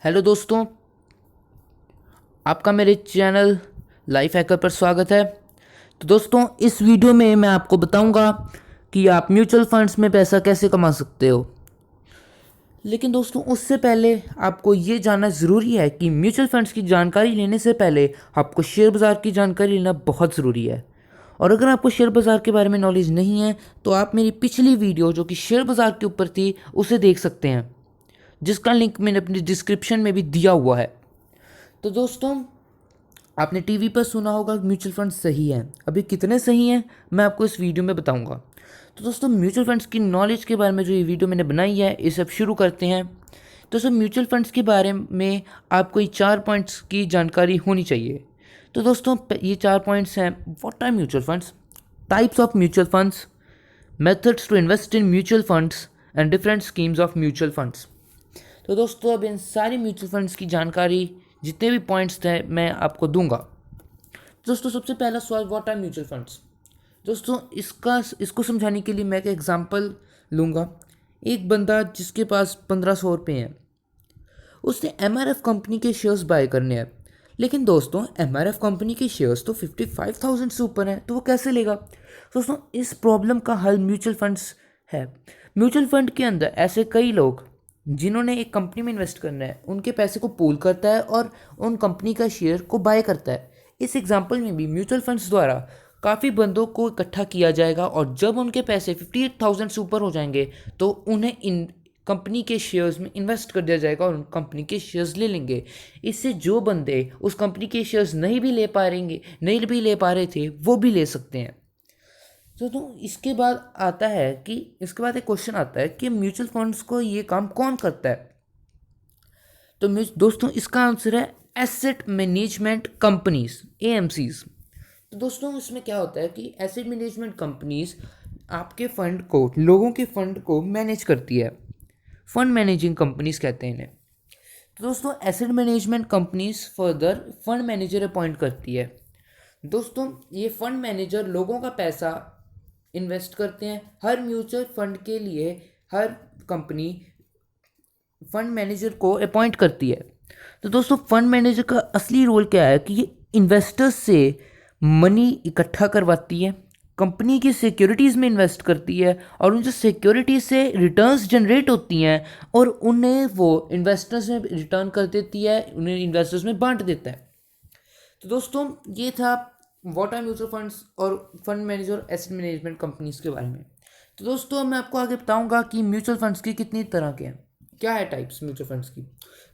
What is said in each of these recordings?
Hello दोस्तों, आपका मेरे चैनल लाइफ हैकर पर स्वागत है। तो दोस्तों, इस वीडियो में मैं आपको बताऊंगा कि आप म्यूचुअल फंड्स में पैसा कैसे कमा सकते हो। लेकिन दोस्तों, उससे पहले आपको ये जानना ज़रूरी है कि म्यूचुअल फंड्स की जानकारी लेने से पहले आपको शेयर बाज़ार की जानकारी लेना बहुत ज़रूरी है। और अगर आपको शेयर बाज़ार के बारे में नॉलेज नहीं है तो आप मेरी पिछली वीडियो जो कि शेयर बाज़ार के ऊपर थी उसे देख सकते हैं, जिसका लिंक मैंने अपनी डिस्क्रिप्शन में भी दिया हुआ है। तो दोस्तों, आपने टीवी पर सुना होगा म्यूचुअल फंड सही है। अभी कितने सही हैं मैं आपको इस वीडियो में बताऊंगा। तो दोस्तों, म्यूचुअल फंड्स की नॉलेज के बारे में जो ये वीडियो मैंने बनाई है इसे अब शुरू करते हैं। दोस्तों, म्यूचुअल फंड्स के बारे में आपको ये 4 पॉइंट्स की जानकारी होनी चाहिए। तो दोस्तों, ये 4 पॉइंट्स हैं: what are mutual funds, types of mutual funds, methods to invest in mutual funds and different schemes of mutual funds. तो दोस्तों, अब इन सारी म्यूचुअल फंड्स की जानकारी जितने भी पॉइंट्स थे मैं आपको दूंगा। दोस्तों, सबसे पहला सवाल, व्हाट आर म्यूचुअल फंड्स। दोस्तों, इसको समझाने के लिए मैं एक एग्जांपल लूँगा। एक बंदा जिसके पास 1500 रुपये हैं, उसने एमआरएफ कंपनी के शेयर्स बाय करने हैं। लेकिन दोस्तों, एमआरएफ कंपनी के शेयर्स तो 55,000 से ऊपर हैं, तो वो कैसे लेगा। दोस्तों, इस प्रॉब्लम का हल म्यूचुअल फंड्स है। म्यूचुअल फंड के अंदर ऐसे कई लोग जिन्होंने एक कंपनी में इन्वेस्ट करना है, उनके पैसे को पूल करता है और उन कंपनी का शेयर को बाय करता है। इस एग्जाम्पल में भी म्यूचुअल फंड्स द्वारा काफ़ी बंदों को इकट्ठा किया जाएगा और जब उनके पैसे 58,000 से ऊपर हो जाएंगे तो उन्हें इन कंपनी के शेयर्स में इन्वेस्ट कर दिया जाएगा और उन कंपनी के शेयर्स ले लेंगे। इससे जो बंदे उस कंपनी के शेयर्स नहीं भी ले पा रहे थे वो भी ले सकते हैं। तो इसके बाद एक क्वेश्चन आता है कि म्यूचुअल फंड्स को ये काम कौन करता है। तो दोस्तों, इसका आंसर है एसेट मैनेजमेंट कंपनीज, एएमसीज। तो दोस्तों, इसमें क्या होता है कि एसेट मैनेजमेंट कंपनीज आपके फंड को, लोगों के फंड को मैनेज करती है। फंड मैनेजिंग कंपनीज कहते हैं इन्हें। तो दोस्तों, asset management companies further fund manager appoint करती है। दोस्तों, ये फंड मैनेजर लोगों का पैसा इन्वेस्ट करते हैं। हर म्यूचुअल फंड के लिए हर कंपनी फंड मैनेजर को अपॉइंट करती है। तो दोस्तों, फंड मैनेजर का असली रोल क्या है कि ये इन्वेस्टर्स से मनी इकट्ठा करवाती है, कंपनी की सिक्योरिटीज़ में इन्वेस्ट करती है और उन जो सिक्योरिटीज से रिटर्न्स जनरेट होती हैं और उन्हें वो इन्वेस्टर्स में रिटर्न कर देती है, उन्हें इन्वेस्टर्स में बांट देता है। तो दोस्तों, ये था व्हाट आर म्यूचुअल फंड्स और fund manager asset management companies के बारे में। तो दोस्तों, मैं आपको आगे बताऊंगा कि म्यूचुअल फंड्स की कितनी तरह के हैं, क्या है टाइप्स म्यूचुअल फंड्स की।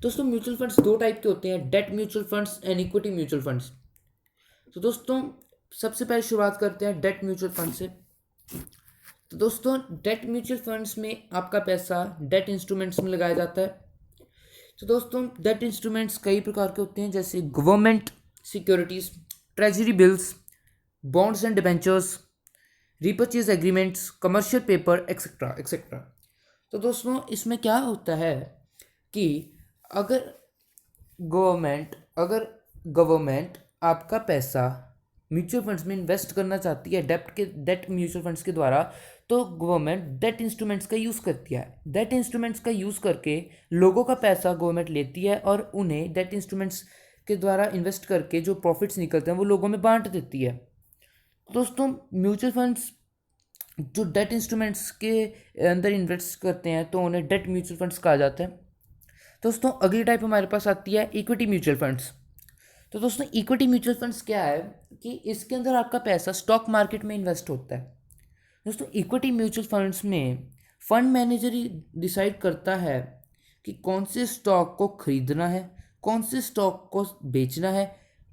दोस्तों, म्यूचुअल फंड्स दो टाइप के होते हैं, debt mutual funds and equity mutual funds. तो दोस्तों, सबसे पहले शुरुआत करते हैं डेट म्यूचुअल फंड से। तो दोस्तों, डेट म्यूचुअल फंड्स में आपका पैसा डेट इंस्ट्रूमेंट्स में लगाया जाता है। तो दोस्तों, डेट इंस्ट्रूमेंट्स कई प्रकार के होते हैं, जैसे government securities, treasury bills, bonds and debentures, repurchase agreements, commercial paper, etcetera etcetera. तो दोस्तों, इसमें क्या होता है कि अगर गवर्नमेंट आपका पैसा म्यूचुअल फंड्स में इन्वेस्ट करना चाहती है डेट म्यूचुअल फंड्स के द्वारा, तो गवर्नमेंट डेट इंस्ट्रूमेंट्स का यूज़ करती है। डेट इंस्ट्रूमेंट्स का यूज़ करके लोगों का पैसा गवर्नमेंट लेती है और उन्हें डेट इंस्ट्रूमेंट्स के द्वारा इन्वेस्ट करके जो प्रॉफिट्स निकलते हैं वो लोगों में बांट देती है। दोस्तों, म्यूचुअल फंड्स जो डेट इंस्ट्रूमेंट्स के अंदर इन्वेस्ट करते हैं तो उन्हें डेट म्यूचुअल फंड्स कहा जाता है। दोस्तों, अगली टाइप हमारे पास आती है इक्विटी म्यूचुअल फंड्स। तो दोस्तों, इक्विटी म्यूचुअल फंड्स क्या है कि इसके अंदर आपका पैसा स्टॉक मार्केट में इन्वेस्ट होता है। दोस्तों, इक्विटी म्यूचुअल फंड्स में फंड मैनेजर ही डिसाइड करता है कि कौन से स्टॉक को खरीदना है, कौन से स्टॉक को बेचना है,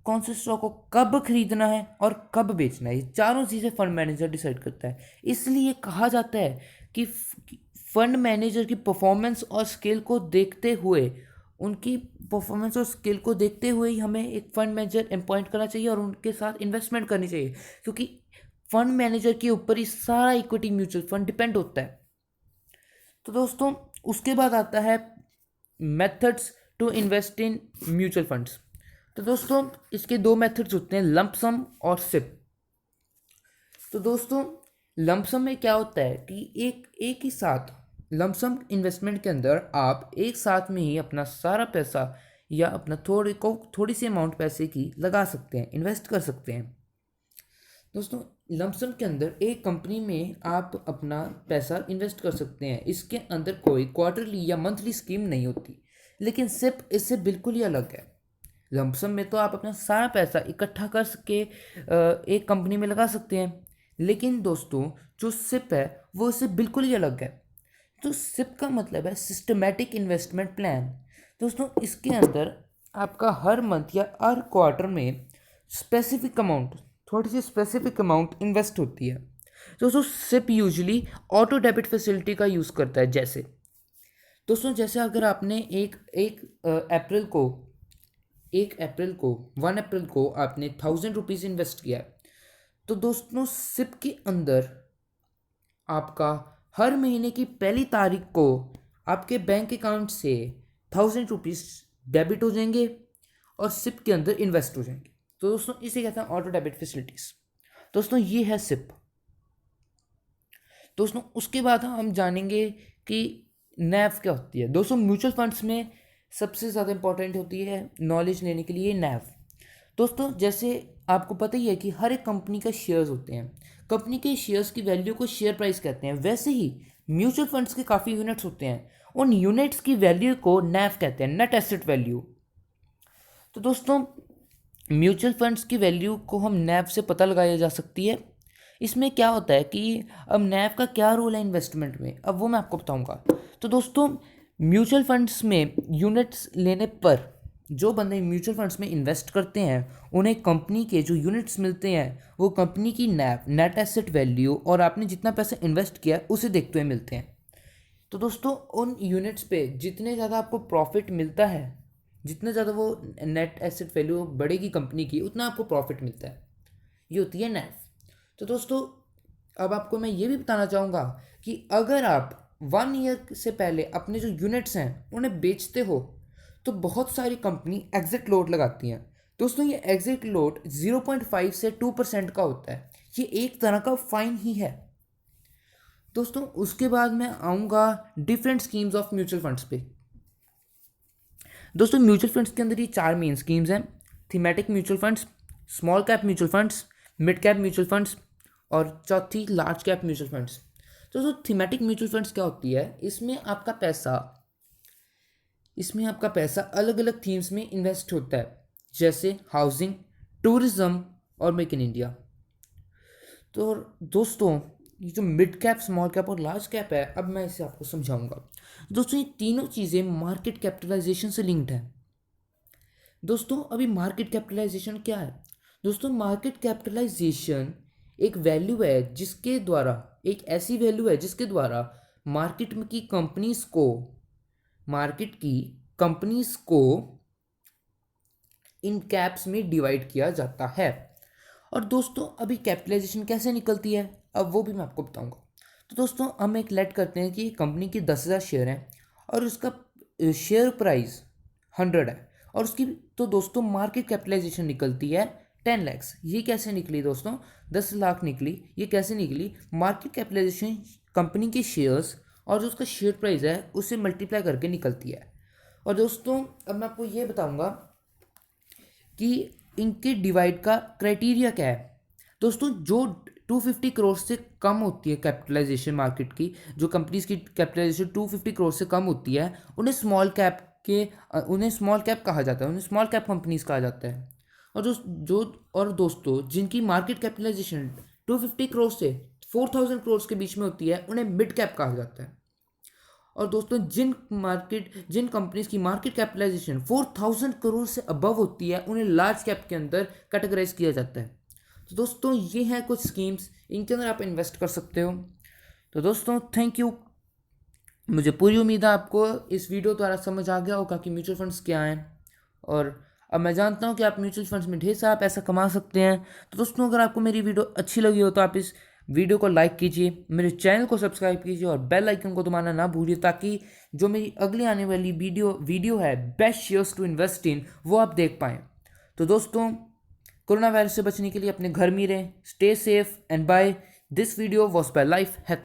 कौन से स्टॉक को कब खरीदना है और कब बेचना है। ये चारों चीज़ें फंड मैनेजर डिसाइड करता है। इसलिए कहा जाता है कि फंड मैनेजर की परफॉर्मेंस और स्किल को देखते हुए ही हमें एक फंड मैनेजर अपॉइंट करना चाहिए और उनके साथ इन्वेस्टमेंट करनी चाहिए, क्योंकि फंड मैनेजर के ऊपर ही सारा इक्विटी म्यूचुअल फंड डिपेंड होता है। तो दोस्तों, उसके बाद आता है methods to invest in mutual funds. तो दोस्तों, इसके दो मेथड्स होते हैं, लंप सम और सिप। तो दोस्तों, लंप सम में क्या होता है कि एक ही साथ लमसम इन्वेस्टमेंट के अंदर आप एक साथ में ही अपना सारा पैसा या अपना थोड़ी सी अमाउंट पैसे की लगा सकते हैं, इन्वेस्ट कर सकते हैं। दोस्तों लमसम के अंदर एक कंपनी में आप अपना पैसा इन्वेस्ट कर सकते हैं। इसके अंदर कोई क्वार्टरली या मंथली स्कीम नहीं होती, लेकिन सिप इससे बिल्कुल ही अलग है। लमसम में तो आप अपना सारा पैसा इकट्ठा कर सके एक कंपनी में लगा सकते हैं, लेकिन दोस्तों जो सिप है वो इससे बिल्कुल ही अलग है। तो सिप का मतलब है सिस्टमेटिक इन्वेस्टमेंट प्लान। दोस्तों इसके अंदर आपका हर मंथ या हर क्वार्टर में स्पेसिफिक अमाउंट, थोड़ी सी स्पेसिफिक अमाउंट इन्वेस्ट होती है। दोस्तों SIP usually auto debit facility का यूज़ करता है। जैसे अगर आपने वन अप्रैल को आपने 1000 रुपीज़ इन्वेस्ट किया, तो दोस्तों सिप के अंदर आपका हर महीने की पहली तारीख को आपके बैंक अकाउंट से 1000 रुपीज़ डेबिट हो जाएंगे और सिप के अंदर इन्वेस्ट हो जाएंगे। तो दोस्तों इसे कहते हैं ऑटो डेबिट फैसिलिटीज़। दोस्तों ये है सिप। दोस्तों उसके बाद हम जानेंगे कि नैव क्या होती है। दोस्तों म्यूचुअल फंड्स में सबसे ज़्यादा इंपॉर्टेंट होती है नॉलेज लेने के लिए नैव। दोस्तों जैसे आपको पता ही है कि हर एक कंपनी का शेयर्स होते हैं, कंपनी के शेयर्स की वैल्यू को शेयर प्राइस कहते हैं। वैसे ही म्यूचुअल फंड्स के काफ़ी यूनिट्स होते हैं, उन यूनिट्स की वैल्यू को नैव कहते हैं, नेट एसेट वैल्यू। तो दोस्तों म्यूचुअल फंड्स की वैल्यू को हम नैव से पता लगाया जा सकती है। इसमें क्या होता है कि अब नैव का क्या रोल है इन्वेस्टमेंट में, अब वो मैं आपको बताऊंगा। तो दोस्तों म्यूचुअल फंड्स में यूनिट्स लेने पर जो बंदे म्यूचुअल फंड्स में इन्वेस्ट करते हैं उन्हें कंपनी के जो यूनिट्स मिलते हैं वो कंपनी की नैव, नेट एसेट वैल्यू, और आपने जितना पैसा इन्वेस्ट किया उसे देखते हुए मिलते हैं। तो दोस्तों उन यूनिट्स पे जितने ज़्यादा आपको प्रॉफिट मिलता है, जितने ज़्यादा वो नेट एसेट वैल्यू बढ़ेगी कंपनी की, उतना आपको प्रॉफिट मिलता है। ये होती है नैव। तो दोस्तों अब आपको मैं ये भी बताना चाहूँगा कि अगर आप 1 ईयर से पहले अपने जो यूनिट्स हैं उन्हें बेचते हो तो बहुत सारी कंपनी एग्जिट लोड लगाती हैं। दोस्तों ये एग्जिट लोड 0.5 से 2% का होता है। ये एक तरह का फाइन ही है। दोस्तों उसके बाद मैं आऊँगा different schemes of mutual funds पे। दोस्तों म्यूचुअल फंड्स के अंदर ये 4 मेन स्कीम्स हैं: thematic mutual funds, small cap mutual funds, mid cap mutual funds और चौथी लार्ज कैप म्यूचुअल फंड्स। तो थीमेटिक म्यूचुअल फंड्स क्या होती है, इसमें आपका पैसा अलग अलग थीम्स में इन्वेस्ट होता है, जैसे हाउसिंग, टूरिज्म और मेक इन इंडिया। तो दोस्तों ये जो मिड कैप, स्मॉल कैप और लार्ज कैप है, अब मैं इसे आपको समझाऊंगा। दोस्तों ये तीनों चीज़ें मार्केट कैपिटलाइजेशन से लिंक्ड है। दोस्तों अभी मार्केट कैपिटलाइजेशन क्या है? दोस्तों मार्केट कैपिटलाइजेशन एक वैल्यू है जिसके द्वारा, एक ऐसी वैल्यू है जिसके द्वारा मार्केट की कंपनीज को इन कैप्स में डिवाइड किया जाता है। और दोस्तों अभी कैपिटलाइजेशन कैसे निकलती है, अब वो भी मैं आपको बताऊंगा। तो दोस्तों हम एक लेट करते हैं कि कंपनी की 10,000 शेयर हैं और उसका शेयर प्राइस 100 है और उसकी, तो दोस्तों मार्केट कैपिटलाइजेशन निकलती है 10 लाख। ये कैसे निकली दोस्तों? 10 लाख निकली। ये कैसे निकली? मार्केट कैपिटलाइजेशन कंपनी के शेयर्स और जो उसका शेयर प्राइस है उसे मल्टीप्लाई करके निकलती है। और दोस्तों अब मैं आपको ये बताऊंगा कि इनके डिवाइड का क्राइटेरिया क्या है। दोस्तों जो 250 करोड़ से कम होती है कैपिटलाइजेशन मार्केट की, जो कंपनीज की कैपिटलाइजेशन 250 करोड़ से कम होती है, उन्हें स्मॉल कैप कहा जाता है, उन्हें स्मॉल कैप कंपनीज कहा जाता है। और दोस्तों जिनकी मार्केट कैपिटलाइजेशन 250 करोड़ से 4000 करोड़ के बीच में होती है उन्हें मिड कैप कहा जाता है। और दोस्तों जिन कंपनीज की मार्केट कैपिटलाइजेशन 4000 करोड़ से अबव होती है उन्हें लार्ज कैप के अंदर कैटेगराइज किया जाता है। तो दोस्तों ये हैं कुछ स्कीम्स, इनके अंदर आप इन्वेस्ट कर सकते हो। तो दोस्तों थैंक यू। मुझे पूरी उम्मीद है आपको इस वीडियो द्वारा समझ आ गया होगा कि म्यूचुअल फंड्स क्या हैं, और अब मैं जानता हूं कि आप म्यूचुअल फंड्स में ढेर सारा पैसा कमा सकते हैं। तो दोस्तों अगर आपको मेरी वीडियो अच्छी लगी हो तो आप इस वीडियो को लाइक कीजिए, मेरे चैनल को सब्सक्राइब कीजिए और बेल आइकन को दबाना ना भूलिए, ताकि जो मेरी अगली आने वाली वीडियो है best shares to invest in, वो आप देख पाएँ। तो दोस्तों कोरोना वायरस से बचने के लिए अपने घर में रहें, stay safe and bye. This video was by life hack.